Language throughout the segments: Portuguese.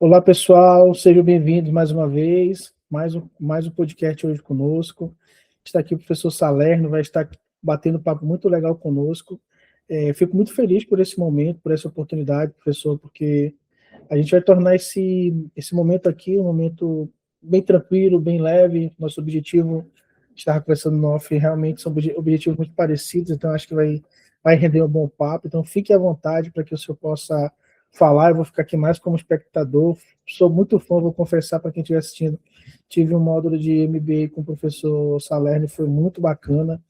Olá, pessoal, sejam bem-vindos mais uma vez, mais um podcast hoje conosco. Está aqui o professor Salerno, vai estar batendo um papo muito legal conosco. Fico muito feliz por esse momento, por essa oportunidade, professor, porque a gente vai tornar esse momento aqui um momento bem tranquilo, bem leve. Nosso objetivo, estava conversando no off, realmente são objetivos muito parecidos, então acho que vai render um bom papo. Então fique à vontade para que o senhor possa falar. Eu vou ficar aqui mais como espectador. Sou muito fã, vou confessar para quem estiver assistindo. Tive um módulo de MBA com o professor Salerno, foi muito bacana.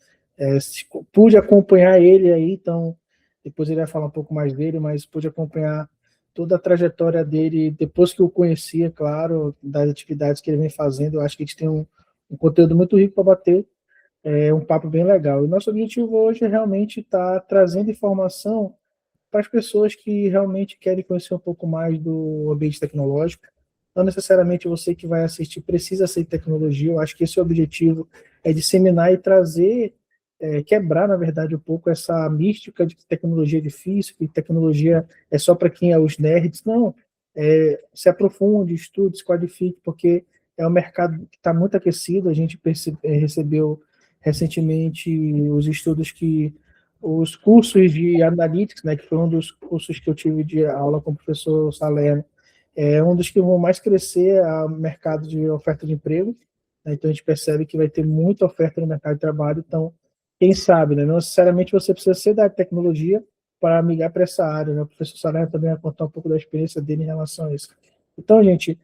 Pude acompanhar ele aí, então depois ele vai falar um pouco mais dele, mas pude acompanhar toda a trajetória dele, depois que eu conhecia, claro, das atividades que ele vem fazendo. Eu acho que a gente tem um conteúdo muito rico para bater, um papo bem legal. E nosso objetivo hoje é realmente estar trazendo informação para as pessoas que realmente querem conhecer um pouco mais do ambiente tecnológico. Não necessariamente você que vai assistir precisa ser tecnologia. Eu acho que esse é o objetivo, é disseminar e trazer, quebrar, na verdade, um pouco essa mística de que tecnologia é difícil, que tecnologia é só para quem é os nerds. Não, se aprofunde, estude, se qualifique, porque é um mercado que está muito aquecido. A gente recebeu recentemente os estudos que os cursos de Analytics, né, que foi um dos cursos que eu tive de aula com o professor Salerno, é um dos que vão mais crescer o mercado de oferta de emprego, né? Então a gente percebe que vai ter muita oferta no mercado de trabalho. Então, quem sabe, né, não necessariamente você precisa ser da tecnologia para migrar para essa área, né? O professor Salerno também vai contar um pouco da experiência dele em relação a isso. Então, gente,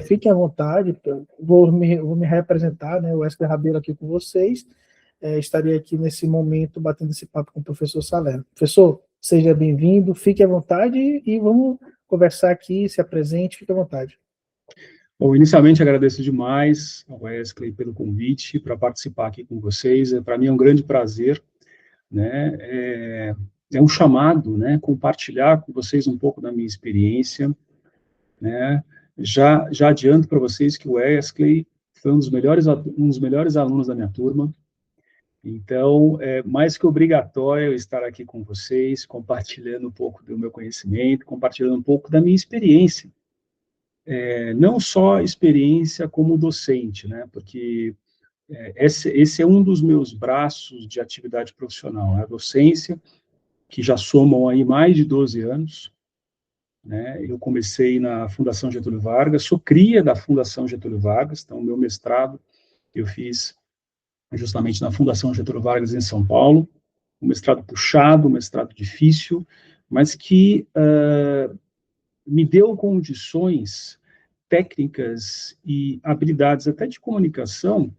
fiquem à vontade. Vou me representar, né, o Wesley Rabelo aqui com vocês. Estarei aqui nesse momento batendo esse papo com o professor Salerno. Professor, seja bem-vindo, fique à vontade e vamos conversar aqui, se apresente, fique à vontade. Bom, inicialmente agradeço demais ao Wesley pelo convite para participar aqui com vocês. Para mim é um grande prazer, né? É um chamado, né? Compartilhar com vocês um pouco da minha experiência, né? Já adianto para vocês que o Wesley foi um dos melhores alunos da minha turma. Então, é mais que obrigatório estar aqui com vocês, compartilhando um pouco do meu conhecimento, compartilhando um pouco da minha experiência. Não só experiência como docente, né? Porque esse é um dos meus braços de atividade profissional, a docência, que já somam aí mais de 12 anos, né? Eu comecei na Fundação Getúlio Vargas, sou cria da Fundação Getúlio Vargas, então meu mestrado eu fiz justamente na Fundação Getúlio Vargas em São Paulo, um mestrado puxado, um mestrado difícil, mas que me deu condições técnicas e habilidades até de comunicação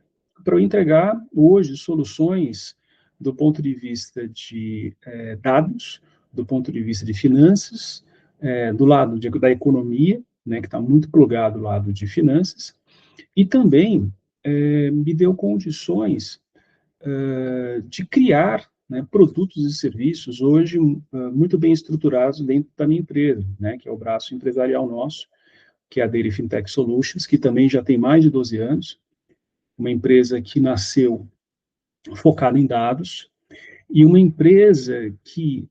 para eu entregar hoje soluções do ponto de vista de dados, do ponto de vista de finanças, do lado da economia, né, que está muito plugado do lado de finanças, e também me deu condições de criar, né, produtos e serviços hoje muito bem estruturados dentro da minha empresa, né, que é o braço empresarial nosso, que é a Daily Fintech Solutions, que também já tem mais de 12 anos, uma empresa que nasceu focada em dados, e uma empresa que,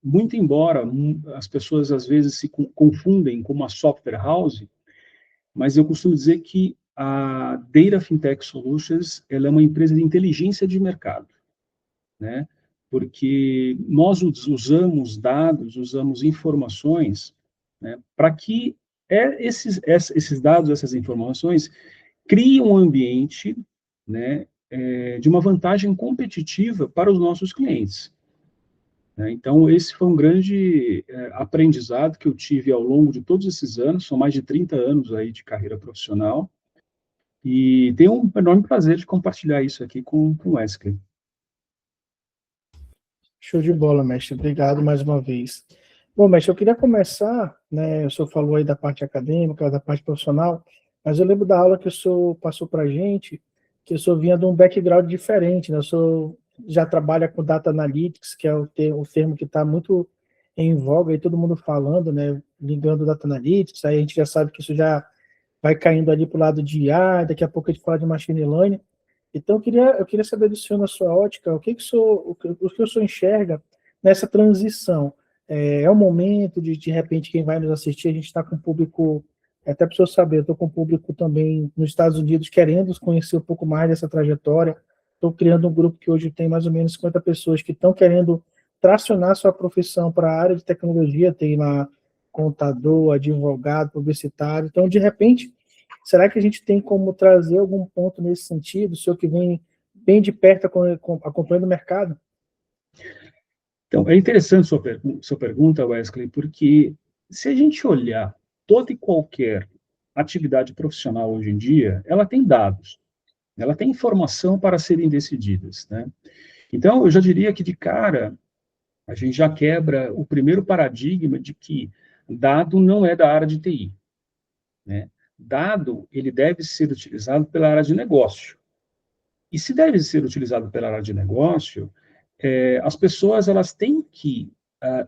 muito embora as pessoas às vezes se confundem com uma software house, mas eu costumo dizer que a Data Fintech Solutions ela é uma empresa de inteligência de mercado, né? Porque nós usamos dados, usamos informações, né, para que esses dados, essas informações, criem um ambiente, né, de uma vantagem competitiva para os nossos clientes. Né? Então, esse foi um grande aprendizado que eu tive ao longo de todos esses anos, são mais de 30 anos aí de carreira profissional, e tenho um enorme prazer de compartilhar isso aqui com o Wesley. Show de bola, mestre. Obrigado mais uma vez. Bom, mestre, eu queria começar, né? O senhor falou aí da parte acadêmica, da parte profissional, mas eu lembro da aula que o senhor passou para a gente, que o senhor vinha de um background diferente, né? O senhor já trabalha com Data Analytics, que é o termo que está muito em voga, aí todo mundo falando, né? Ligando Data Analytics, aí a gente já sabe que isso já vai caindo ali para o lado de IA, daqui a pouco a gente fala de Machine Learning. Então, eu queria saber do senhor, na sua ótica, o que o senhor enxerga nessa transição? É o momento de repente, quem vai nos assistir, a gente está com o público, até para o senhor saber, eu estou com o público também nos Estados Unidos, querendo conhecer um pouco mais dessa trajetória. Estou criando um grupo que hoje tem mais ou menos 50 pessoas que estão querendo tracionar sua profissão para a área de tecnologia, tem lá contador, advogado, publicitário. Então, de repente, será que a gente tem como trazer algum ponto nesse sentido, o senhor que vem bem de perto acompanhando o mercado? Então, é interessante sua pergunta, Wesley, porque se a gente olhar toda e qualquer atividade profissional hoje em dia, ela tem dados, ela tem informação para serem decididas, né? Então, eu já diria que de cara, a gente já quebra o primeiro paradigma de que dado não é da área de TI, né? Dado, ele deve ser utilizado pela área de negócio. E se deve ser utilizado pela área de negócio, as pessoas elas têm que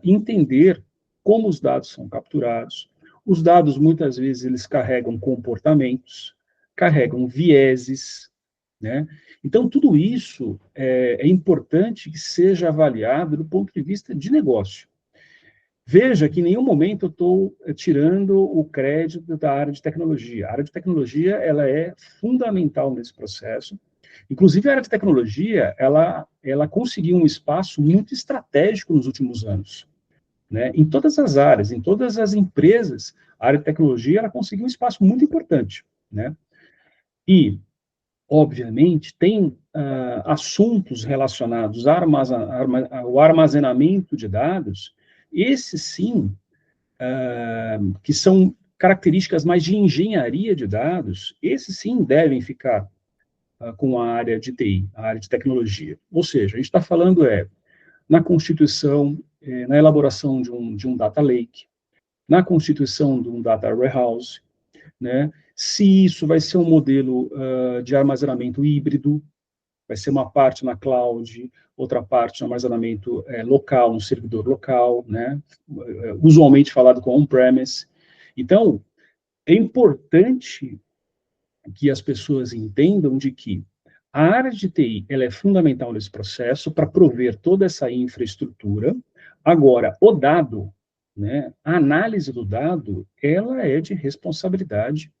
entender como os dados são capturados. Os dados, muitas vezes, eles carregam comportamentos, carregam vieses, né? Então, tudo isso é importante que seja avaliado do ponto de vista de negócio. Veja que em nenhum momento eu estou tirando o crédito da área de tecnologia. A área de tecnologia ela é fundamental nesse processo. Inclusive, a área de tecnologia ela conseguiu um espaço muito estratégico nos últimos anos, né? Em todas as áreas, em todas as empresas, a área de tecnologia ela conseguiu um espaço muito importante, né? E, obviamente, tem assuntos relacionados ao armazenamento de dados, esses sim, que são características mais de engenharia de dados, esses sim devem ficar com a área de TI, a área de tecnologia. Ou seja, a gente está falando na constituição, na elaboração de um data lake, na constituição de um data warehouse, né? Se isso vai ser um modelo de armazenamento híbrido, vai ser uma parte na cloud, outra parte no armazenamento local, no servidor local, né? Usualmente falado com on-premise. Então, é importante que as pessoas entendam de que a área de TI ela é fundamental nesse processo para prover toda essa infraestrutura. Agora, o dado, né, a análise do dado, ela é de responsabilidade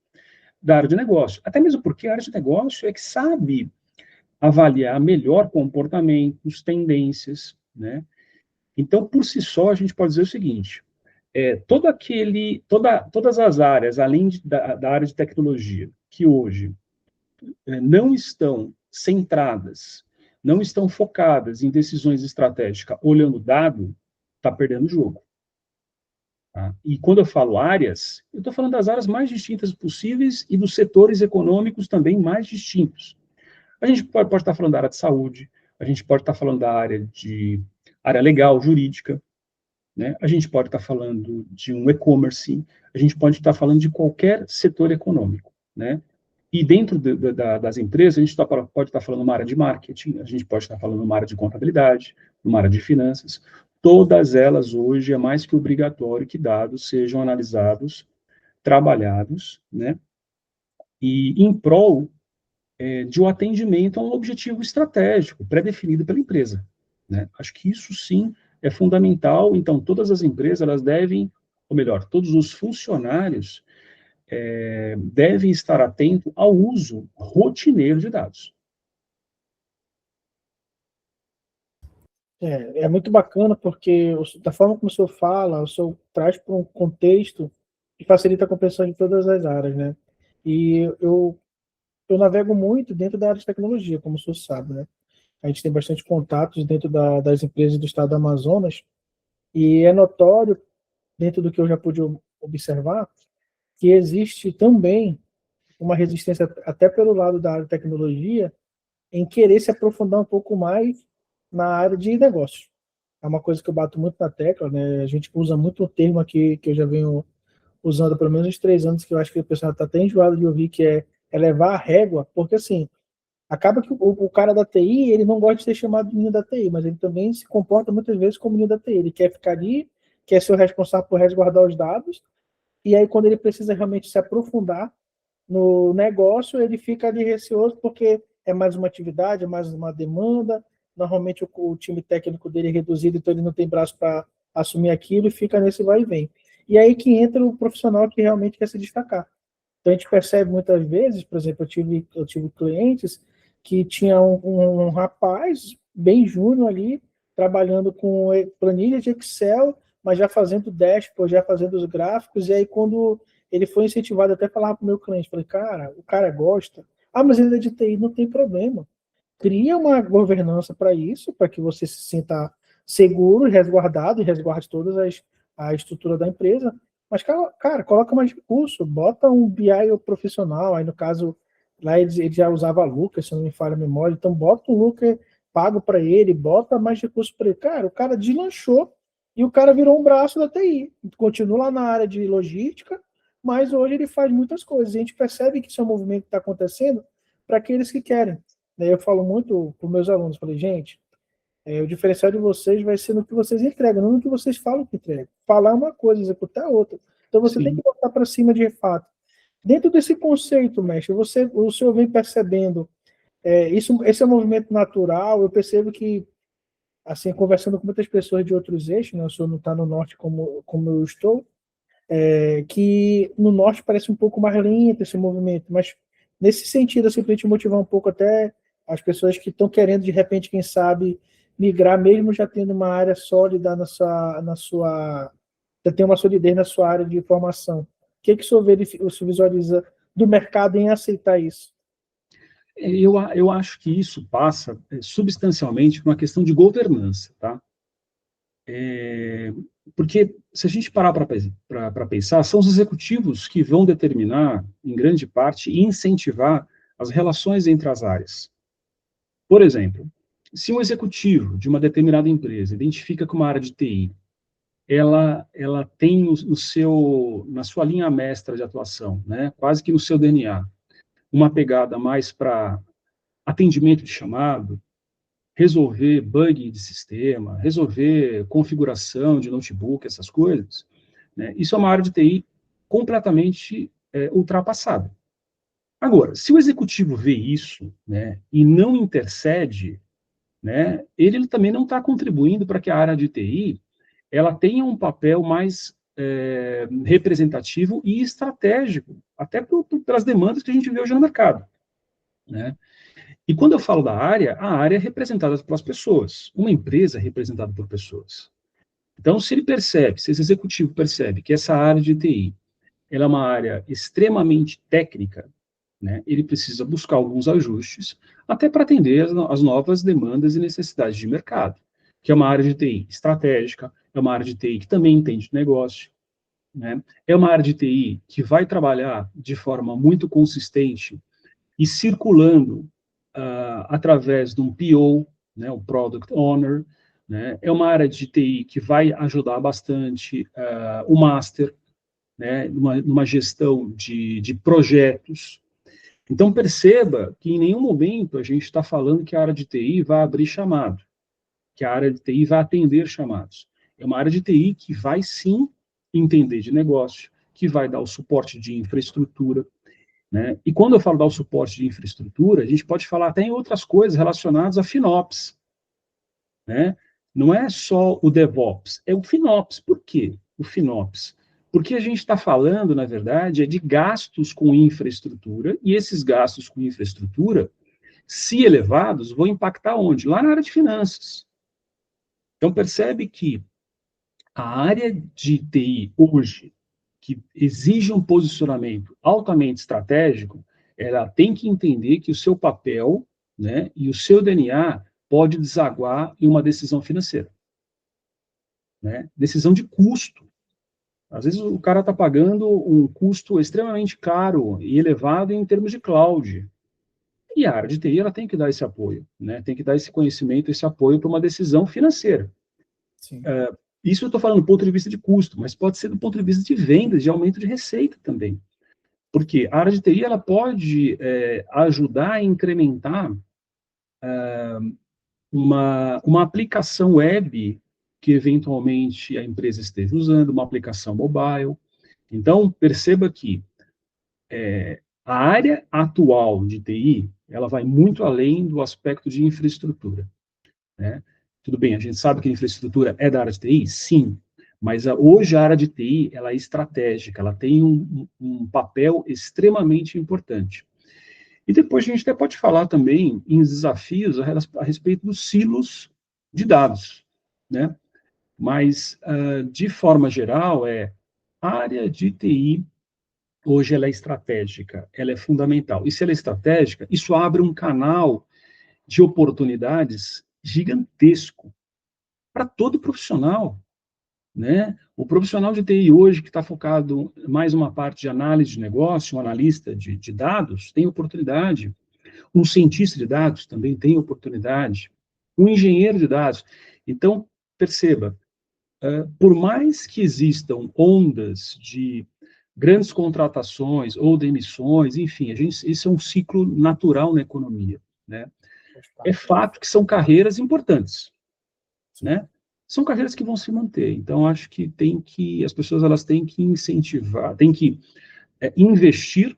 da área de negócio. Até mesmo porque a área de negócio é que sabe avaliar melhor comportamentos, tendências, né? Então, por si só, a gente pode dizer o seguinte: todas as áreas, além da área de tecnologia, que hoje não estão centradas, não estão focadas em decisões estratégicas, olhando dado, está perdendo o jogo. Tá? E quando eu falo áreas, eu estou falando das áreas mais distintas possíveis e dos setores econômicos também mais distintos. A gente pode estar falando da área de saúde, a gente pode estar falando da área legal, jurídica, né? A gente pode estar falando de um e-commerce, a gente pode estar falando de qualquer setor econômico, né? E dentro das empresas, a gente pode estar falando uma área de marketing, a gente pode estar falando uma área de contabilidade, uma área de finanças. Todas elas hoje é mais que obrigatório que dados sejam analisados, trabalhados, né? E em prol de um atendimento a um objetivo estratégico pré-definido pela empresa, né? Acho que isso sim é fundamental. Então, todas as empresas elas devem, ou melhor, todos os funcionários devem estar atentos ao uso rotineiro de dados. É muito bacana porque da forma como o senhor fala, o senhor traz para um contexto que facilita a compreensão de todas as áreas, né? E eu navego muito dentro da área de tecnologia, como o senhor sabe, né? A gente tem bastante contatos dentro das empresas do estado do Amazonas e é notório, dentro do que eu já pude observar, que existe também uma resistência, até pelo lado da área de tecnologia, em querer se aprofundar um pouco mais na área de negócios. É uma coisa que eu bato muito na tecla, né? A gente usa muito o termo aqui que eu já venho usando há pelo menos uns 3 anos, que eu acho que o pessoal está até enjoado de ouvir, que é levar a régua, porque assim, acaba que o cara da TI, ele não gosta de ser chamado de menino da TI, mas ele também se comporta muitas vezes como menino da TI. Ele quer ficar ali, quer ser o responsável por resguardar os dados, e aí quando ele precisa realmente se aprofundar no negócio, ele fica ali receoso porque é mais uma atividade, é mais uma demanda. Normalmente o time técnico dele é reduzido, então ele não tem braço para assumir aquilo e fica nesse vai e vem. E aí que entra o profissional que realmente quer se destacar. Então a gente percebe muitas vezes, por exemplo, eu tive clientes que tinham um rapaz bem júnior ali, trabalhando com planilha de Excel, mas já fazendo dashboard, já fazendo os gráficos, e aí quando ele foi incentivado até falar para o meu cliente, falei, cara, o cara gosta, mas ele é de TI, não tem problema. Cria uma governança para isso, para que você se sinta seguro, resguardado e resguarde a estrutura da empresa. Mas, cara, coloca mais recurso, bota um BI profissional, aí no caso, lá ele já usava Looker, se não me falha a memória, então bota um Looker pago para ele, bota mais recurso para ele. Cara, o cara deslanchou e o cara virou um braço da TI. Continua lá na área de logística, mas hoje ele faz muitas coisas. E a gente percebe que isso é um movimento que está acontecendo para aqueles que querem. Daí eu falo muito para os meus alunos, falei, gente, o diferencial de vocês vai ser no que vocês entregam, não no que vocês falam que entregam. Falar é uma coisa, executar é outra. Então você tem que Sim. botar para cima de fato. Dentro desse conceito, mestre, o senhor vem percebendo, esse é um movimento natural, eu percebo que, assim, conversando com muitas pessoas de outros eixos, né, o senhor não está no norte como eu estou, que no norte parece um pouco mais lento esse movimento, mas nesse sentido, assim, para a gente motivar um pouco até as pessoas que estão querendo, de repente, quem sabe, migrar, mesmo já tendo uma área sólida já tem uma solidez na sua área de formação. O que o senhor visualiza do mercado em aceitar isso? Eu acho que isso passa substancialmente por uma questão de governança, tá? Porque se a gente parar para pensar, são os executivos que vão determinar, em grande parte, e incentivar as relações entre as áreas. Por exemplo, se um executivo de uma determinada empresa identifica que uma área de TI ela tem na sua linha mestra de atuação, né, quase que no seu DNA, uma pegada mais para atendimento de chamado, resolver bug de sistema, resolver configuração de notebook, essas coisas, né, isso é uma área de TI completamente ultrapassada. Agora, se o executivo vê isso, né, e não intercede, né, ele também não está contribuindo para que a área de TI ela tenha um papel mais representativo e estratégico, até pelas demandas que a gente vê hoje no mercado, né? E quando eu falo da área, a área é representada pelas pessoas. Uma empresa é representada por pessoas. Então, se esse executivo percebe que essa área de TI ela é uma área extremamente técnica, né, ele precisa buscar alguns ajustes, até para atender as novas demandas e necessidades de mercado, que é uma área de TI estratégica, é uma área de TI que também entende de negócio, né, é uma área de TI que vai trabalhar de forma muito consistente e circulando através de um PO, né, o Product Owner, né, é uma área de TI que vai ajudar bastante o Master, né, numa gestão de projetos. Então, perceba que em nenhum momento a gente está falando que a área de TI vai abrir chamado, que a área de TI vai atender chamados. É uma área de TI que vai, sim, entender de negócio, que vai dar o suporte de infraestrutura, né? E quando eu falo dar o suporte de infraestrutura, a gente pode falar até em outras coisas relacionadas a FinOps, né? Não é só o DevOps, é o FinOps. Por quê o FinOps? Porque a gente está falando, na verdade, de gastos com infraestrutura, e esses gastos com infraestrutura, se elevados, vão impactar onde? Lá na área de finanças. Então, percebe que a área de TI hoje, que exige um posicionamento altamente estratégico, ela tem que entender que o seu papel, né, e o seu DNA pode desaguar em uma decisão financeira, né? Decisão de custo. Às vezes o cara está pagando um custo extremamente caro e elevado em termos de cloud. E a área de TI ela tem que dar esse apoio, né? Tem que dar esse conhecimento, esse apoio para uma decisão financeira. Sim. Isso eu estou falando do ponto de vista de custo, mas pode ser do ponto de vista de vendas, de aumento de receita também. Porque a área de TI ela pode ajudar a incrementar uma aplicação web que eventualmente a empresa esteja usando, uma aplicação mobile. Então, perceba que a área atual de TI, ela vai muito além do aspecto de infraestrutura, né? Tudo bem, a gente sabe que a infraestrutura é da área de TI? Sim, mas hoje a área de TI ela é estratégica, ela tem um papel extremamente importante. E depois a gente até pode falar também em desafios a respeito dos silos de dados, né? Mas, de forma geral, a área de TI, hoje, ela é estratégica, ela é fundamental. E se ela é estratégica, isso abre um canal de oportunidades gigantesco para todo profissional, né? O profissional de TI hoje, que está focado mais uma parte de análise de negócio, um analista de dados, tem oportunidade. Um cientista de dados também tem oportunidade. Um engenheiro de dados. Então, perceba, por mais que existam ondas de grandes contratações ou demissões, enfim, isso é um ciclo natural na economia, né? É fato que são carreiras importantes, né? São carreiras que vão se manter. Então, acho que as pessoas elas têm que incentivar, têm que investir,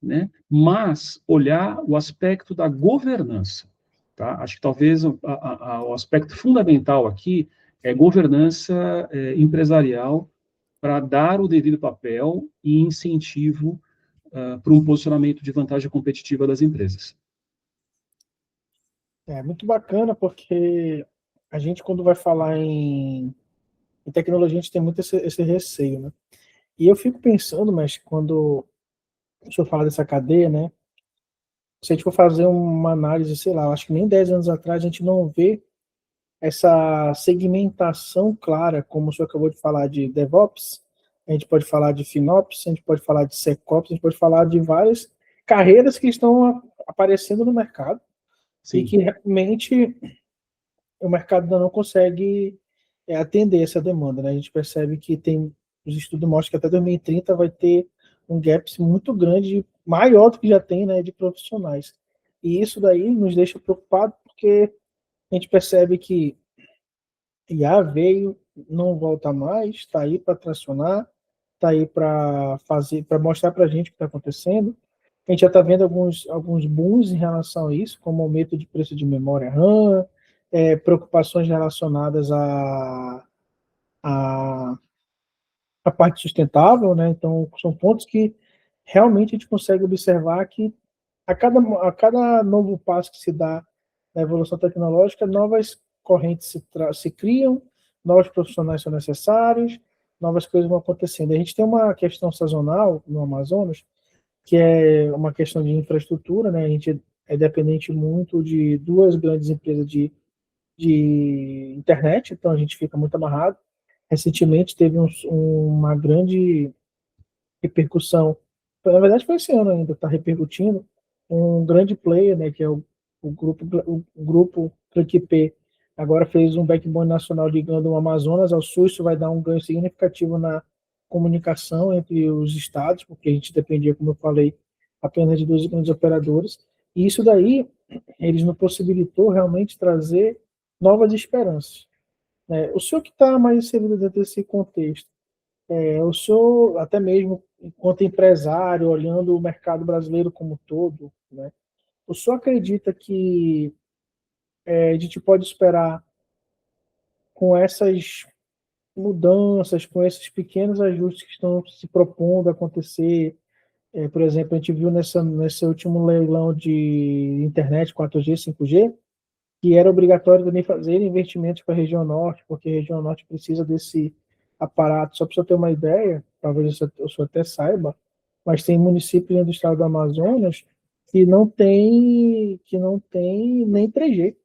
né? Mas olhar o aspecto da governança, tá? Acho que talvez o aspecto fundamental aqui é governança empresarial para dar o devido papel e incentivo para um posicionamento de vantagem competitiva das empresas. É muito bacana porque a gente, quando vai falar em tecnologia, a gente tem muito esse receio, né? E eu fico pensando, mas quando deixa eu falar dessa cadeia, né? Se a gente for fazer uma análise, sei lá, acho que nem 10 anos atrás a gente não vê essa segmentação clara, como o senhor acabou de falar de DevOps, a gente pode falar de FinOps, a gente pode falar de SecOps, a gente pode falar de várias carreiras que estão aparecendo no mercado e Sim. que realmente o mercado ainda não consegue atender essa demanda, né? A gente percebe que os estudos mostram que até 2030 vai ter um gap muito grande, maior do que já tem, né, de profissionais. E isso daí nos deixa preocupado porque a gente percebe que IA veio, não volta mais, está aí para tracionar, está aí para fazer, para mostrar para a gente o que está acontecendo. A gente já está vendo alguns booms em relação a isso, como aumento de preço de memória RAM, preocupações relacionadas a, a parte sustentável, né? Então, são pontos que realmente a gente consegue observar que a cada novo passo que se dá na evolução tecnológica, novas correntes se criam, novos profissionais são necessários, novas coisas vão acontecendo. A gente tem uma questão sazonal no Amazonas, que é uma questão de infraestrutura, né? A gente é dependente muito de duas grandes empresas de internet, então a gente fica muito amarrado. Recentemente teve uma grande repercussão, na verdade foi esse ano ainda, está repercutindo, um grande player, né, que é o grupo Click agora fez um backbone nacional ligando o Amazonas ao Sul, isso vai dar um ganho significativo na comunicação entre os estados, porque a gente dependia, como eu falei, apenas de dois grandes operadores, e isso daí, eles nos possibilitou realmente trazer novas esperanças. O senhor que está mais inserido dentro desse contexto, o senhor, até mesmo enquanto empresário, olhando o mercado brasileiro como um todo, né, o senhor acredita que a gente pode esperar com essas mudanças, com esses pequenos ajustes que estão se propondo a acontecer? Por exemplo, a gente viu nesse último leilão de internet 4G, 5G, que era obrigatório também fazer investimentos para a região norte, porque a região norte precisa desse aparato. Só para você ter uma ideia, talvez o senhor até saiba, mas tem municípios dentro do estado do Amazonas que não tem nem 3G,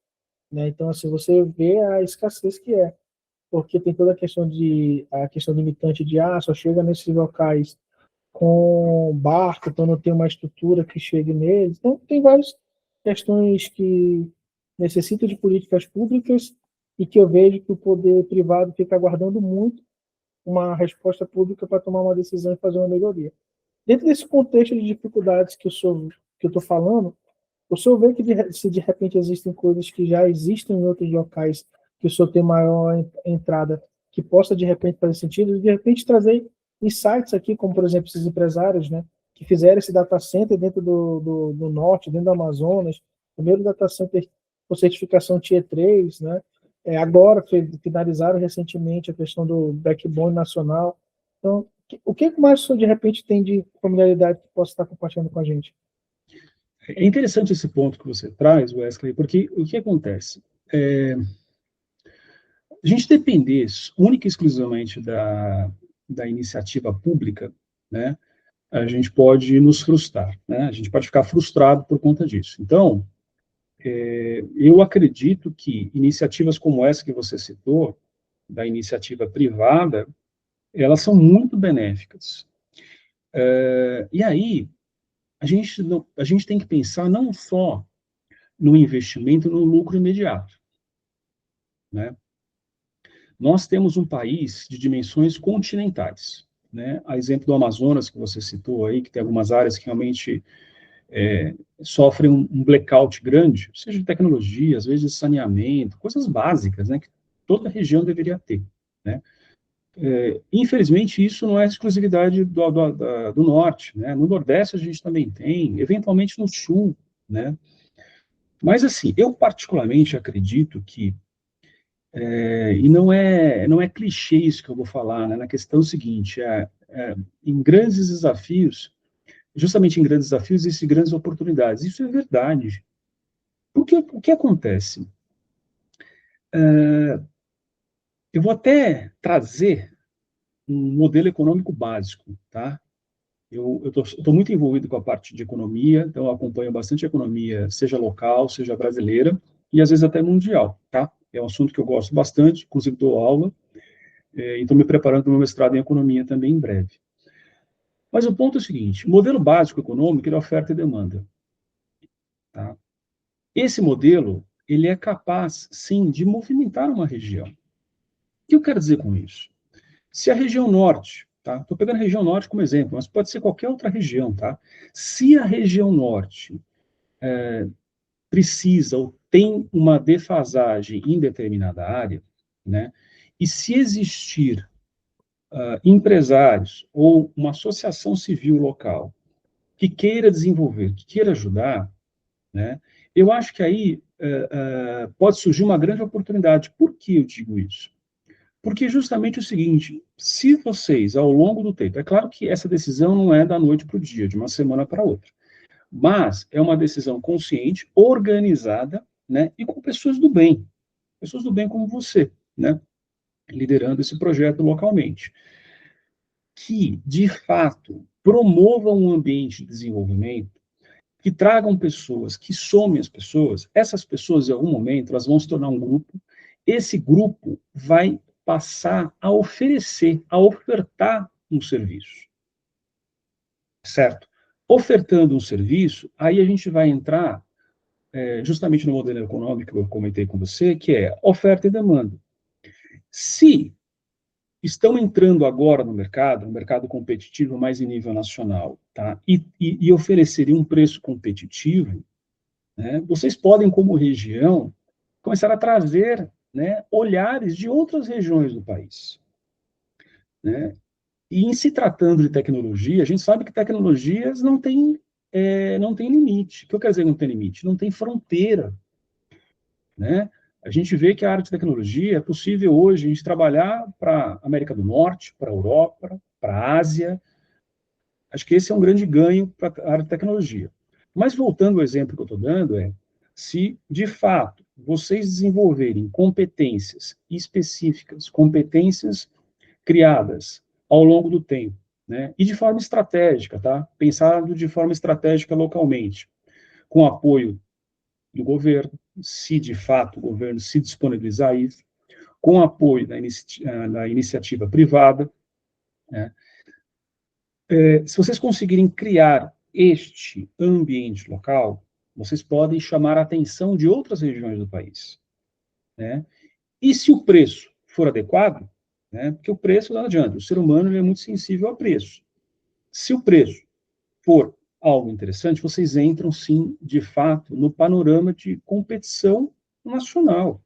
né? Então, assim, você vê a escassez que é, porque tem toda a questão limitante de só chega nesses locais com barco, então não tem uma estrutura que chegue neles. Então, tem várias questões que necessitam de políticas públicas e que eu vejo que o poder privado fica aguardando muito uma resposta pública para tomar uma decisão e fazer uma melhoria. Dentro desse contexto de dificuldades que eu estou falando, o senhor vê que se de repente existem coisas que já existem em outros locais que o senhor tem maior entrada, que possa de repente fazer sentido, e de repente trazer insights aqui, como por exemplo esses empresários, né, que fizeram esse data center dentro do norte, dentro do Amazonas, primeiro data center com certificação Tier 3, né, agora finalizaram recentemente a questão do backbone nacional. Então, o que mais o senhor, de repente, tem de familiaridade que possa estar compartilhando com a gente? É interessante esse ponto que você traz, Wesley, porque o que acontece? A gente depender única e exclusivamente da iniciativa pública, né, a gente pode nos frustrar, né, a gente pode ficar frustrado por conta disso. Então, eu acredito que iniciativas como essa que você citou, da iniciativa privada, elas são muito benéficas. E aí, a gente tem que pensar não só no investimento, no lucro imediato, né? Nós temos um país de dimensões continentais, né? A exemplo do Amazonas, que você citou aí, que tem algumas áreas que realmente sofrem um blackout grande, seja de tecnologia, às vezes de saneamento, coisas básicas, né? Que toda região deveria ter, né? Infelizmente, isso não é exclusividade do norte, né? No nordeste a gente também tem, eventualmente no sul, né? Mas, assim, eu particularmente acredito que, e não é clichê isso que eu vou falar, né? Na questão seguinte, em grandes desafios, justamente em grandes desafios, existem grandes oportunidades. Isso é verdade. Porque o que acontece? Eu vou até trazer um modelo econômico básico, tá? Eu estou muito envolvido com a parte de economia, então eu acompanho bastante a economia, seja local, seja brasileira, e às vezes até mundial, tá? É um assunto que eu gosto bastante, inclusive dou aula, e estou me preparando para o meu mestrado em economia também em breve. Mas o ponto é o seguinte, o modelo básico econômico é oferta e demanda, tá? Esse modelo, ele é capaz, sim, de movimentar uma região. O que eu quero dizer com isso? Se a região norte, tá? Estou pegando a região norte como exemplo, mas pode ser qualquer outra região, tá? Se a região norte precisa ou tem uma defasagem em determinada área, né? E se existir empresários ou uma associação civil local que queira desenvolver, que queira ajudar, né? Eu acho que aí pode surgir uma grande oportunidade. Por que eu digo isso? Porque justamente o seguinte, se vocês, ao longo do tempo, é claro que essa decisão não é da noite para o dia, de uma semana para outra, mas é uma decisão consciente, organizada, né, e com pessoas do bem como você, né, liderando esse projeto localmente, que, de fato, promovam um ambiente de desenvolvimento, que tragam pessoas, que somem as pessoas, essas pessoas, em algum momento, elas vão se tornar um grupo, esse grupo vai passar a oferecer, a ofertar um serviço, certo? Ofertando um serviço, aí a gente vai entrar justamente no modelo econômico que eu comentei com você, que é oferta e demanda. Se estão entrando agora no mercado competitivo mais em nível nacional, tá? E oferecerem um preço competitivo, né? Vocês podem, como região, começar a trazer, né, olhares de outras regiões do país, né? E em se tratando de tecnologia, a gente sabe que tecnologias não têm limite. O que eu quero dizer não tem limite? Não tem fronteira, né? A gente vê que a área de tecnologia é possível hoje a gente trabalhar para a América do Norte, para a Europa, para a Ásia. Acho que esse é um grande ganho para a área de tecnologia. Mas voltando ao exemplo que eu estou dando, se de fato vocês desenvolverem competências específicas, competências criadas ao longo do tempo, né, e de forma estratégica, tá? Pensado de forma estratégica localmente, com apoio do governo, se de fato o governo se disponibilizar isso, com apoio da iniciativa privada, né? Se vocês conseguirem criar este ambiente local, vocês podem chamar a atenção de outras regiões do país, né? E se o preço for adequado, né? Porque o preço não adianta, o ser humano ele é muito sensível a preço. Se o preço for algo interessante, vocês entram, sim, de fato, no panorama de competição nacional.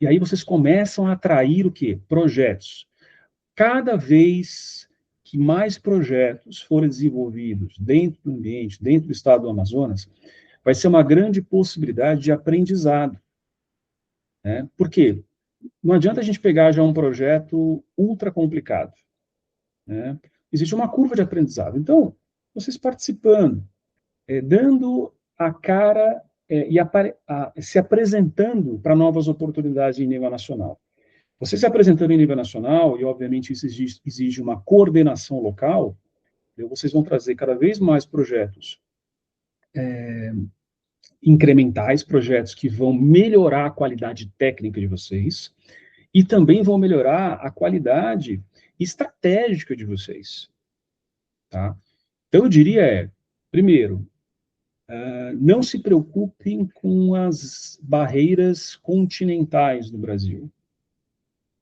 E aí vocês começam a atrair o quê? Projetos. Cada vez que mais projetos forem desenvolvidos dentro do ambiente, dentro do estado do Amazonas, vai ser uma grande possibilidade de aprendizado, né? Por quê? Não adianta a gente pegar já um projeto ultra complicado, né? Existe uma curva de aprendizado. Então, vocês participando, dando a cara se apresentando para novas oportunidades em nível nacional. Você se apresentando em nível nacional, e obviamente isso exige uma coordenação local, vocês vão trazer cada vez mais projetos incrementais, projetos que vão melhorar a qualidade técnica de vocês, e também vão melhorar a qualidade estratégica de vocês. Tá? Então, eu diria, primeiro, não se preocupem com as barreiras continentais do Brasil.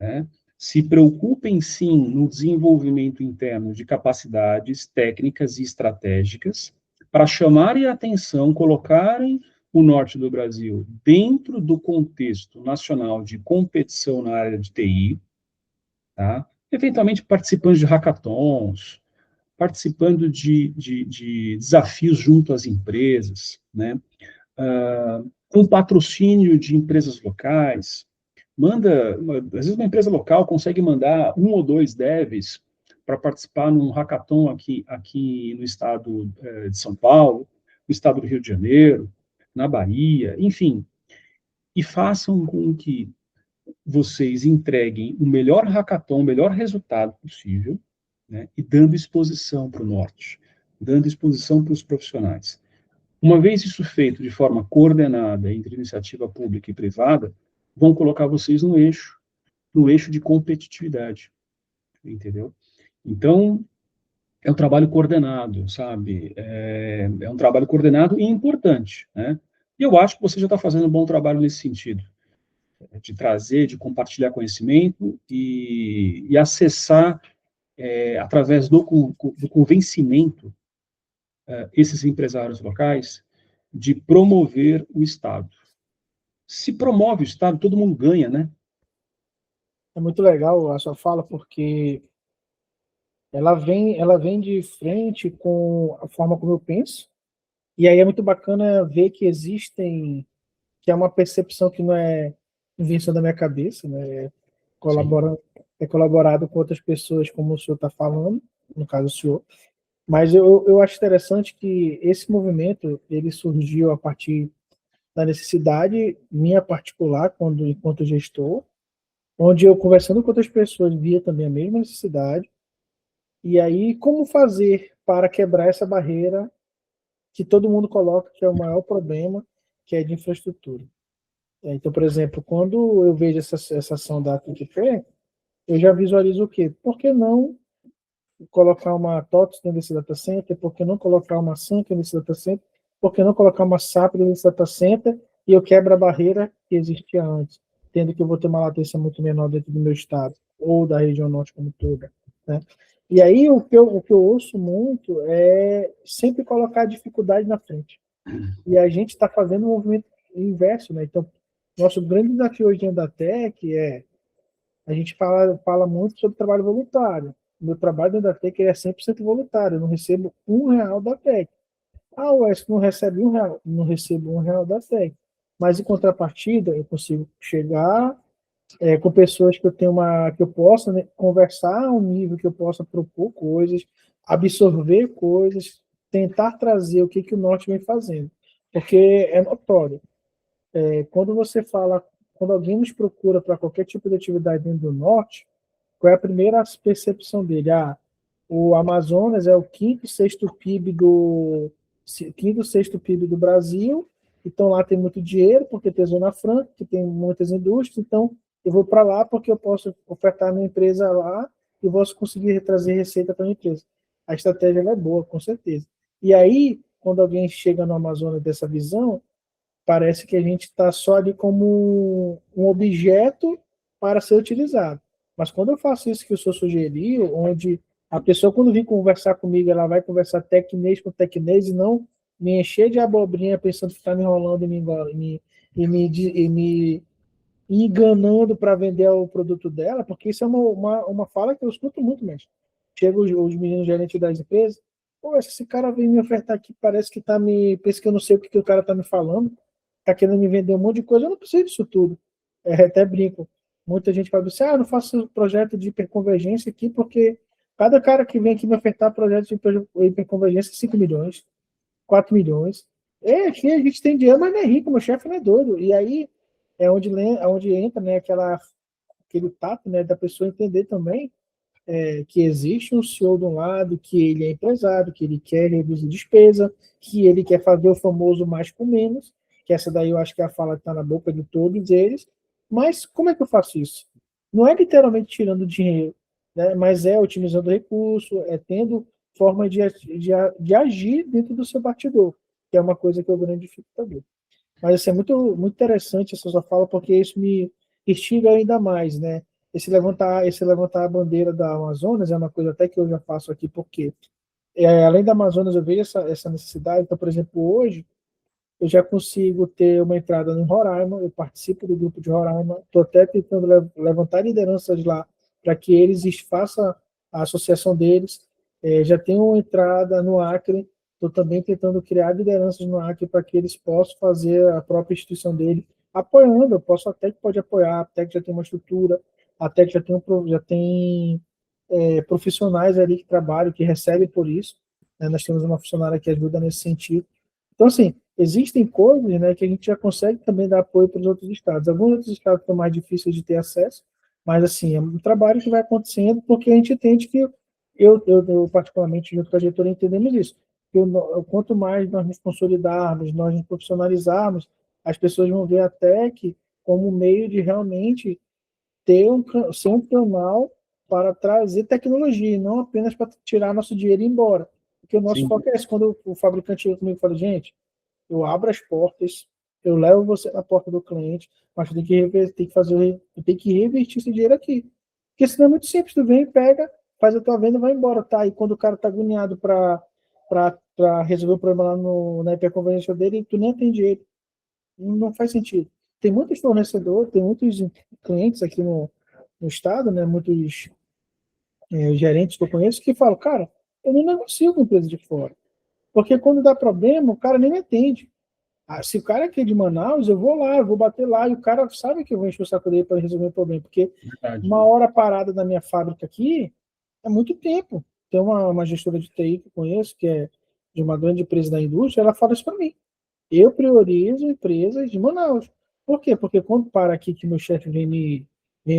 Né? Se preocupem, sim, no desenvolvimento interno de capacidades técnicas e estratégicas para chamarem a atenção, colocarem o norte do Brasil dentro do contexto nacional de competição na área de TI, tá? Eventualmente participando de hackathons, participando de desafios junto às empresas, né? Com patrocínio de empresas locais, às vezes uma empresa local consegue mandar um ou dois devs para participar num hackathon aqui no estado de São Paulo, no estado do Rio de Janeiro, na Bahia, enfim, e façam com que vocês entreguem o melhor hackathon, o melhor resultado possível, né, e dando exposição para o norte, dando exposição para os profissionais. Uma vez isso feito de forma coordenada entre iniciativa pública e privada, vão colocar vocês no eixo de competitividade, entendeu? Então, é um trabalho coordenado, sabe? É um trabalho coordenado e importante, né? E eu acho que você já está fazendo um bom trabalho nesse sentido, de trazer, de compartilhar conhecimento e acessar, através do convencimento, esses empresários locais, de promover o Estado. Se promove o Estado, todo mundo ganha, né? É muito legal a sua fala, porque ela vem de frente com a forma como eu penso, e aí é muito bacana ver que é uma percepção que não é invenção da minha cabeça, né? Sim. Colabora, é colaborado com outras pessoas, como o senhor está falando, no caso o senhor. Mas eu acho interessante que esse movimento ele surgiu a partir da necessidade minha particular, enquanto gestor, onde eu, conversando com outras pessoas, via também a mesma necessidade. E aí, como fazer para quebrar essa barreira que todo mundo coloca que é o maior problema, que é de infraestrutura? Então, por exemplo, quando eu vejo essa ação da TTP, eu já visualizo o quê? Por que não colocar uma TOTS dentro desse data center? Por que não colocar uma SANC nesse data center? Por que não colocar uma SAP nesse data center? E eu quebro a barreira que existia antes, tendo que eu vou ter uma latência muito menor dentro do meu estado, ou da região norte como toda, né? E aí o que eu ouço muito é sempre colocar a dificuldade na frente. E a gente está fazendo um movimento inverso, né? Então, nosso grande desafio hoje dentro da Tec a gente fala muito sobre trabalho voluntário. Meu trabalho dentro da Tec é 100% voluntário, eu não recebo R$ 1 da Tec. Ah, o Wes não recebe R$ 1, não recebo R$ 1 da Tec. Mas em contrapartida, eu consigo chegar com pessoas que eu possa, né, conversar a um nível que eu possa propor coisas, absorver coisas, tentar trazer o que o Norte vem fazendo. Porque é notório. Quando alguém nos procura para qualquer tipo de atividade dentro do Norte, qual é a primeira percepção dele? O Amazonas é o quinto, sexto PIB do Brasil, então lá tem muito dinheiro, porque tem Zona Franca, que tem muitas indústrias, então eu vou para lá porque eu posso ofertar a minha empresa lá e posso conseguir trazer receita para a minha empresa. A estratégia é boa, com certeza. E aí, quando alguém chega no Amazonas dessa visão, parece que a gente está só ali como um objeto para ser utilizado. Mas quando eu faço isso que o senhor sugeriu, onde a pessoa, quando vir conversar comigo, ela vai conversar tecnês com tecnês e não me encher de abobrinha pensando que está me enrolando e me enganando para vender o produto dela, porque isso é uma fala que eu escuto muito mesmo. Chega os meninos gerentes das empresas, pô, esse cara vem me ofertar aqui, parece que pensa que eu não sei o que o cara está me falando, está querendo me vender um monte de coisa, eu não preciso disso tudo. até brinco, muita gente fala assim, eu não faço projeto de hiperconvergência aqui porque cada cara que vem aqui me ofertar projeto de hiperconvergência é 5 milhões, 4 milhões. Aqui a gente tem dinheiro, mas não é rico, meu chefe não é doido. E aí é onde entra, né, aquele tato, né, da pessoa entender também que existe um CEO de um lado, que ele é empresário, que ele quer reduzir despesa, que ele quer fazer o famoso mais com menos, que essa daí eu acho que é a fala que está na boca de todos eles. Mas como é que eu faço isso? Não é literalmente tirando dinheiro, né? Mas é otimizando recurso, é tendo forma de agir dentro do seu batidor, que é uma coisa que é o grande dificultador. Mas assim, é muito interessante essa sua fala, porque isso me instiga ainda mais, né? Esse levantar a bandeira da Amazonas é uma coisa até que eu já faço aqui, porque além da Amazonas eu vejo essa necessidade. Então, por exemplo, hoje eu já consigo ter uma entrada no Roraima, eu participo do grupo de Roraima, estou até tentando levantar lideranças lá para que eles façam a associação deles. Já tenho uma entrada no Acre, estou também tentando criar lideranças no Acre para que eles possam fazer a própria instituição dele, apoiando, eu posso até que pode apoiar, até que já tem uma estrutura, até que já tem profissionais ali que trabalham, que recebem por isso, né? Nós temos uma funcionária que ajuda nesse sentido. Então, assim, existem coisas, né, que a gente já consegue também dar apoio para os outros estados. Alguns outros estados estão mais difíceis de ter acesso, mas, assim, é um trabalho que vai acontecendo porque a gente entende que, eu particularmente, junto com a diretoria, entendemos isso. Que quanto mais nós nos consolidarmos, nós nos profissionalizarmos, as pessoas vão ver a TEC como um meio de realmente ser um canal para trazer tecnologia, e não apenas para tirar nosso dinheiro e ir embora. Porque o nosso Sim, foco é esse. Quando o fabricante chega comigo e fala, gente, eu abro as portas, eu levo você na porta do cliente, mas tem que revertir esse dinheiro aqui. Porque senão é muito simples, tu vem, pega, faz a tua venda e vai embora, tá? E quando o cara tá agoniado para resolver o problema lá na hiperconvergência dele, tu nem atende ele. Não faz sentido. Tem muitos fornecedores, tem muitos clientes aqui no estado, né? Muitos gerentes que eu conheço que falam, cara, eu não negocio com empresa de fora. Porque quando dá problema, o cara nem me atende. Se o cara aqui é de Manaus, eu vou lá, eu vou bater lá, e o cara sabe que eu vou encher o saco dele para resolver o problema, porque verdade. uma hora parada da minha fábrica aqui é muito tempo. Tem uma gestora de TI que eu conheço, que é de uma grande empresa da indústria, ela fala isso para mim. Eu priorizo empresas de Manaus. Por quê? Porque quando para aqui que meu chefe vem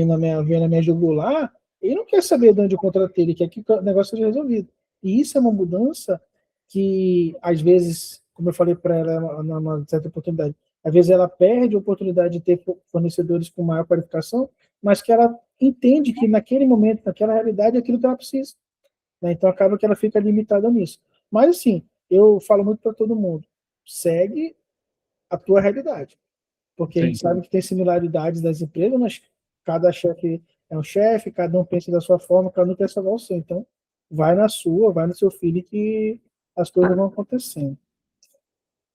na minha jugular, ele não quer saber de onde eu contratei, ele quer que o negócio seja resolvido. E isso é uma mudança que, às vezes, como eu falei para ela numa certa oportunidade, às vezes ela perde a oportunidade de ter fornecedores com maior qualificação, mas que ela entende que naquele momento, naquela realidade, é aquilo que ela precisa, né? Então acaba que ela fica limitada nisso. Mas assim, eu falo muito para todo mundo, segue a tua realidade, porque a gente Sim. sabe que tem similaridades das empresas, mas cada chefe é um chefe, cada um pensa da sua forma, cada um quer salvar o seu. Então, vai na sua, vai no seu filho que as coisas vão acontecendo.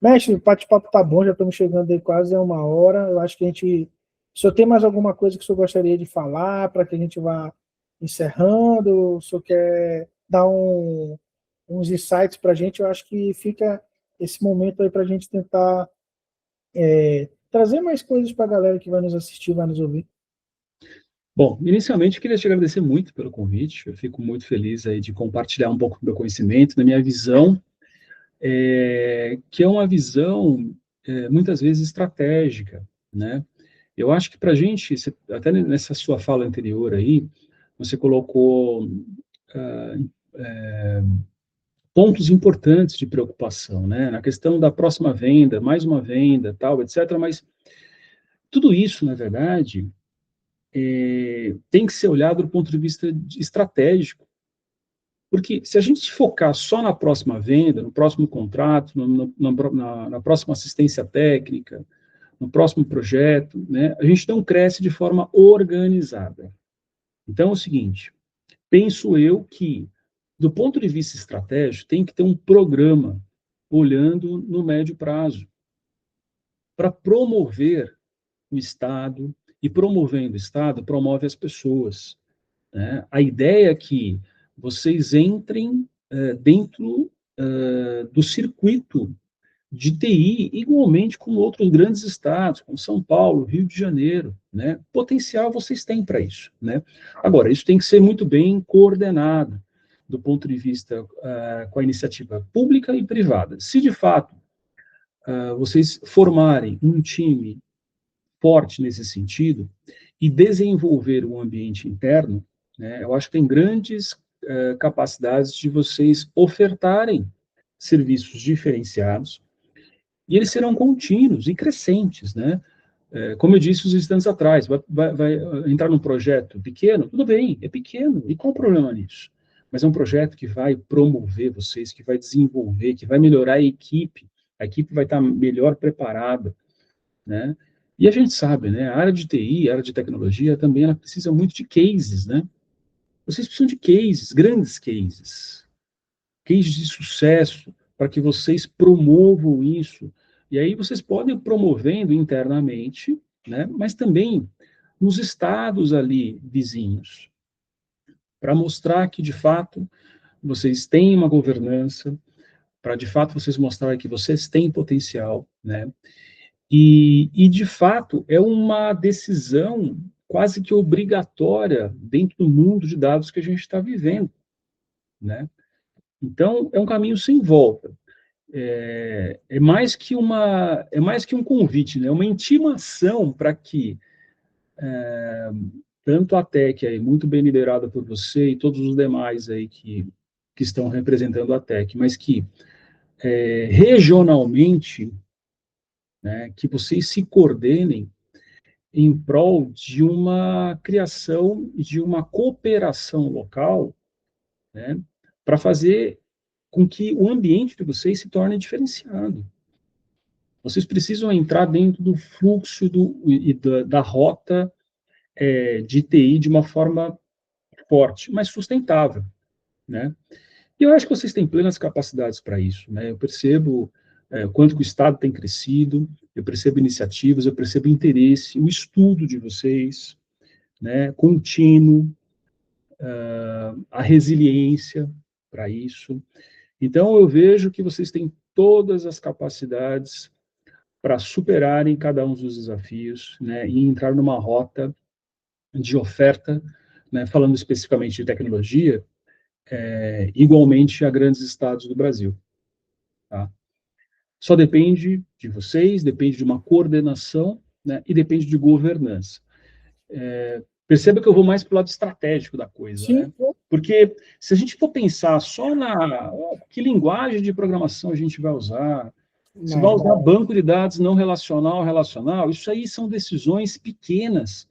Mestre, o bate-papo tá bom, já estamos chegando aí quase a uma hora. Eu acho que a gente. Se eu tem mais alguma coisa que o senhor gostaria de falar para que a gente vá encerrando, o senhor quer dar uns insights para a gente, eu acho que fica esse momento aí para a gente tentar trazer mais coisas para a galera que vai nos assistir, vai nos ouvir. Bom, inicialmente eu queria te agradecer muito pelo convite. Eu fico muito feliz aí de compartilhar um pouco do meu conhecimento, da minha visão, que é uma visão muitas vezes estratégica, né? Eu acho que para a gente, até nessa sua fala anterior aí, você colocou ah, pontos importantes de preocupação, né? Na questão da próxima venda, mais uma venda, tal, etc. Mas tudo isso, na verdade, tem que ser olhado do ponto de vista estratégico. Porque se a gente focar só na próxima venda, no próximo contrato, na próxima assistência técnica, no próximo projeto, né, a gente não cresce de forma organizada. Então é o seguinte, penso eu que, do ponto de vista estratégico, tem que ter um programa olhando no médio prazo para promover o Estado, e promovendo o Estado, promove as pessoas. Né? A ideia é que vocês entrem dentro do circuito de TI, igualmente com outros grandes estados, como São Paulo, Rio de Janeiro, né? Potencial vocês têm para isso, né? Agora, isso tem que ser muito bem coordenado, do ponto de vista com a iniciativa pública e privada. Se, de fato, vocês formarem um time forte nesse sentido e desenvolver um ambiente interno, né, eu acho que tem grandes capacidades de vocês ofertarem serviços diferenciados, e eles serão contínuos e crescentes, né? Como eu disse uns instantes atrás, vai entrar num projeto pequeno, tudo bem, é pequeno, e qual o problema nisso? Mas é um projeto que vai promover vocês, que vai desenvolver, que vai melhorar a equipe vai estar melhor preparada, né? E a gente sabe, né, a área de TI, a área de tecnologia, também ela precisa muito de cases, né? Vocês precisam de cases, grandes cases de sucesso, para que vocês promovam isso. E aí vocês podem ir promovendo internamente, né, mas também nos estados ali vizinhos, para mostrar que, de fato, vocês têm uma governança, para, de fato, vocês mostrarem que vocês têm potencial, né? De fato, é uma decisão quase que obrigatória dentro do mundo de dados que a gente está vivendo, né? Então, é um caminho sem volta. É mais que um convite, né? Uma intimação para que tanto a Tec aí, muito bem liderada por você e todos os demais aí que estão representando a Tec, mas que regionalmente, né, que vocês se coordenem em prol de uma criação de uma cooperação local, né, para fazer com que o ambiente de vocês se torne diferenciado. Vocês precisam entrar dentro do fluxo da rota de TI de uma forma forte, mas sustentável, né? E eu acho que vocês têm plenas capacidades para isso, né? Eu percebo o quanto que o Estado tem crescido, eu percebo iniciativas, eu percebo interesse, o estudo de vocês, né, contínuo, a resiliência para isso. Então, eu vejo que vocês têm todas as capacidades para superarem cada um dos desafios, né, e entrar numa rota de oferta, né, falando especificamente de tecnologia, igualmente a grandes estados do Brasil. Tá? Só depende de vocês, depende de uma coordenação, né, e depende de governança. Perceba que eu vou mais para o lado estratégico da coisa, Sim. né? Porque se a gente for pensar só que linguagem de programação a gente vai usar, se vai usar banco de dados não relacional, isso aí são decisões pequenas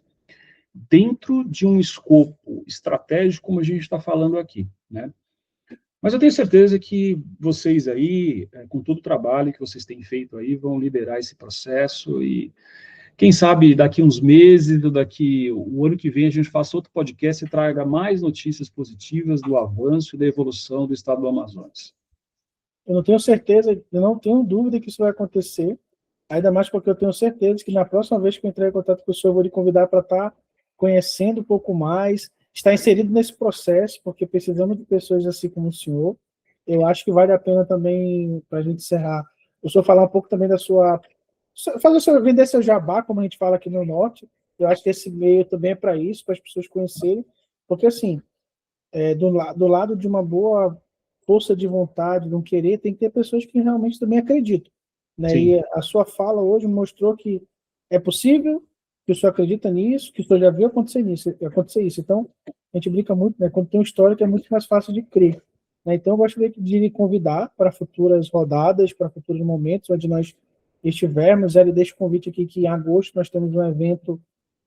dentro de um escopo estratégico como a gente está falando aqui, né? Mas eu tenho certeza que vocês aí, com todo o trabalho que vocês têm feito aí, vão liderar esse processo e quem sabe daqui uns meses, o ano que vem, a gente faça outro podcast e traga mais notícias positivas do avanço e da evolução do estado do Amazonas. Eu não tenho certeza, eu não tenho dúvida que isso vai acontecer, ainda mais porque eu tenho certeza que na próxima vez que eu entrar em contato com o senhor, eu vou lhe convidar para estar conhecendo um pouco mais, estar inserido nesse processo, porque precisamos de pessoas assim como o senhor. Eu acho que vale a pena também, para a gente encerrar, o senhor falar um pouco também da sua... fazer o senhor vender seu jabá, como a gente fala aqui no Norte. Eu acho que esse meio também é para isso, para as pessoas conhecerem, porque assim, do lado de uma boa força de vontade, de um querer, tem que ter pessoas que realmente também acreditam, né? E a sua fala hoje mostrou que é possível, que o senhor acredita nisso, que o senhor já viu acontecer isso. Então, a gente brinca muito, né? Quando tem uma história que é muito mais fácil de crer, né? Então, eu gostaria de lhe convidar para futuras rodadas, para futuros momentos, onde nós estivermos. Ele deixa o convite aqui que em agosto nós temos um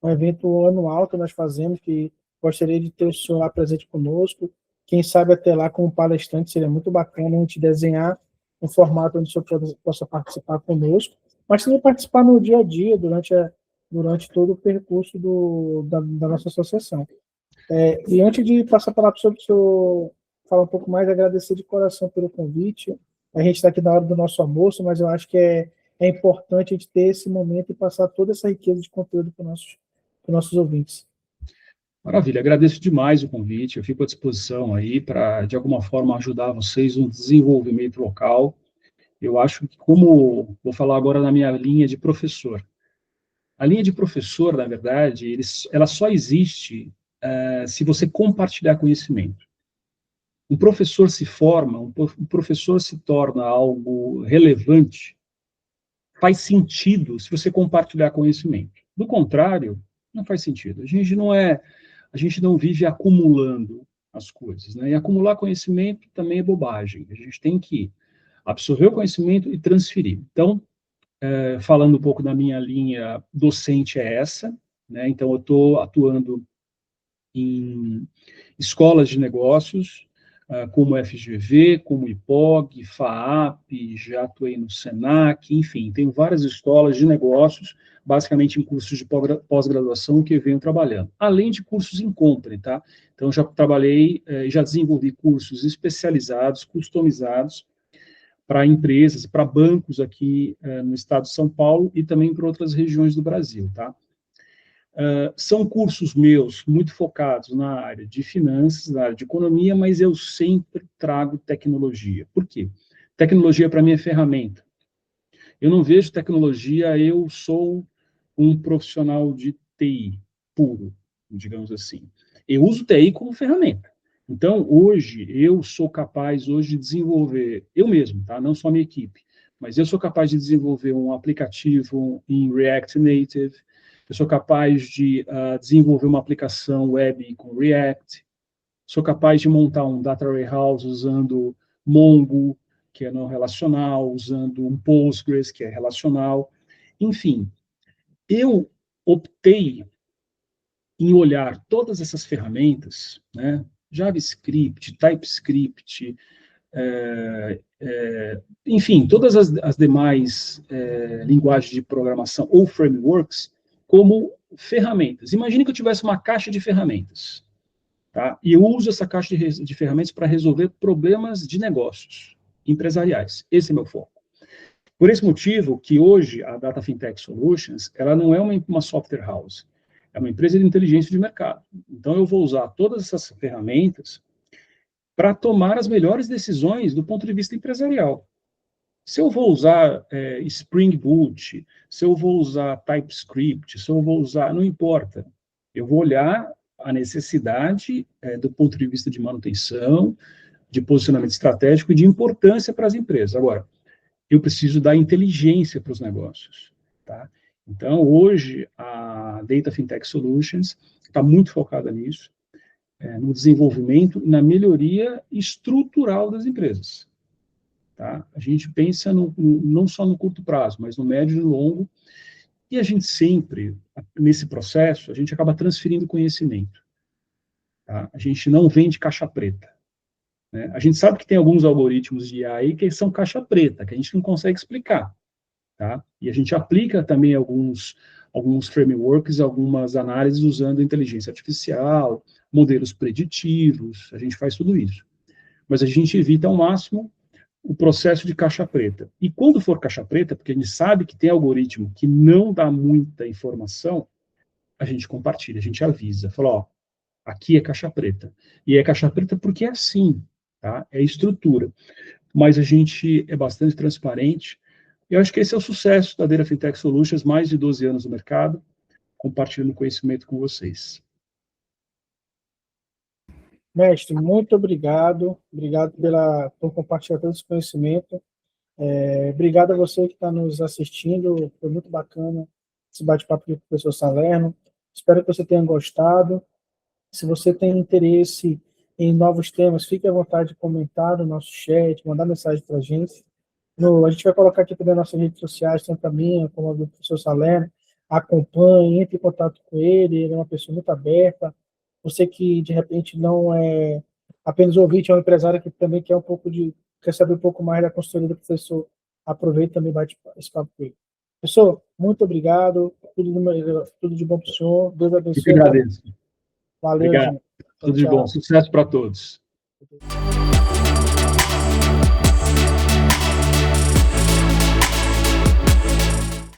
evento anual que nós fazemos, que gostaria de ter o senhor lá presente conosco. Quem sabe até lá como palestrante, seria muito bacana a gente desenhar um formato onde o senhor possa participar conosco, mas também participar no dia a dia, durante todo o percurso da nossa associação. E antes de passar a palavra sobre o senhor falar um pouco mais, agradecer de coração pelo convite. A gente está aqui na hora do nosso almoço, mas eu acho que é importante a gente ter esse momento e passar toda essa riqueza de conteúdo para os nossos ouvintes. Maravilha, agradeço demais o convite, eu fico à disposição aí para, de alguma forma, ajudar vocês no desenvolvimento local Eu acho que, como vou falar agora na minha linha de professor, a linha de professor, na verdade, ela só existe se você compartilhar conhecimento. Um professor se forma, um professor se torna algo relevante, faz sentido se você compartilhar conhecimento. Do contrário, não faz sentido. A gente não vive acumulando as coisas, né? E acumular conhecimento também é bobagem. A gente tem que absorver o conhecimento e transferir. Então, falando um pouco da minha linha docente é essa, né? Então, eu estou atuando em escolas de negócios, como FGV, como IPOG, FAAP, já atuei no SENAC, enfim, tenho várias escolas de negócios, basicamente em cursos de pós-graduação que eu venho trabalhando, além de cursos em company, tá? Então, já trabalhei, já desenvolvi cursos especializados, customizados, para empresas, para bancos aqui no estado de São Paulo e também para outras regiões do Brasil, tá? São cursos meus muito focados na área de finanças, na área de economia, mas eu sempre trago tecnologia. Por quê? Tecnologia, para mim, é ferramenta. Eu não vejo tecnologia, eu sou um profissional de TI puro, digamos assim. Eu uso TI como ferramenta. Então, hoje, eu sou capaz hoje de desenvolver, eu mesmo, tá? Não só a minha equipe, mas eu sou capaz de desenvolver um aplicativo em React Native, eu sou capaz de desenvolver uma aplicação web com React, sou capaz de montar um data warehouse usando Mongo, que é não relacional, usando um Postgres, que é relacional. Enfim, eu optei em olhar todas essas ferramentas, né, JavaScript, TypeScript, enfim, todas as demais linguagens de programação ou frameworks como ferramentas. Imagine que eu tivesse uma caixa de ferramentas, tá? E eu uso essa caixa de ferramentas para resolver problemas de negócios empresariais. Esse é meu foco. Por esse motivo que hoje a Data Fintech Solutions, ela não é uma software house, é uma empresa de inteligência de mercado. Então eu vou usar todas essas ferramentas para tomar as melhores decisões do ponto de vista empresarial. Se eu vou usar Spring Boot, se eu vou usar TypeScript, se eu vou usar, não importa. Eu vou olhar a necessidade do ponto de vista de manutenção, de posicionamento estratégico e de importância para as empresas. Agora, eu preciso dar inteligência para os negócios, tá? Então, hoje, a Data Fintech Solutions está muito focada nisso, no desenvolvimento e na melhoria estrutural das empresas. Tá? A gente pensa não só no curto prazo, mas no médio e no longo, e a gente sempre, nesse processo, a gente acaba transferindo conhecimento. Tá? A gente não vende caixa preta. Né? A gente sabe que tem alguns algoritmos de AI que são caixa preta, que a gente não consegue explicar. Tá? E a gente aplica também alguns frameworks, algumas análises usando inteligência artificial, modelos preditivos, a gente faz tudo isso. Mas a gente evita ao máximo o processo de caixa preta. E quando for caixa preta, porque a gente sabe que tem algoritmo que não dá muita informação, a gente compartilha, a gente avisa, fala, ó, aqui é caixa preta. E é caixa preta porque é assim, tá? É estrutura. Mas a gente é bastante transparente. Eu acho que esse é o sucesso da Data Fintech Solutions, mais de 12 anos no mercado, compartilhando conhecimento com vocês. Mestre, muito obrigado. Obrigado por compartilhar todo esse conhecimento. Obrigado a você que está nos assistindo. Foi muito bacana esse bate-papo com o professor Salerno. Espero que você tenha gostado. Se você tem interesse em novos temas, fique à vontade de comentar no nosso chat, mandar mensagem para a gente. A gente vai colocar aqui também nas nossas redes sociais, tanto a minha como a do professor Salerno. Acompanhe, entre em contato com ele é uma pessoa muito aberta. Você que, de repente, não é apenas ouvinte, é um empresário que também quer saber um pouco mais da consultoria do professor, aproveita e também bate esse papo com ele. Professor, muito obrigado, tudo de bom para o senhor, Deus abençoe. Eu que agradeço. Valeu, Obrigado. gente. Tudo de bom. Sucesso para todos.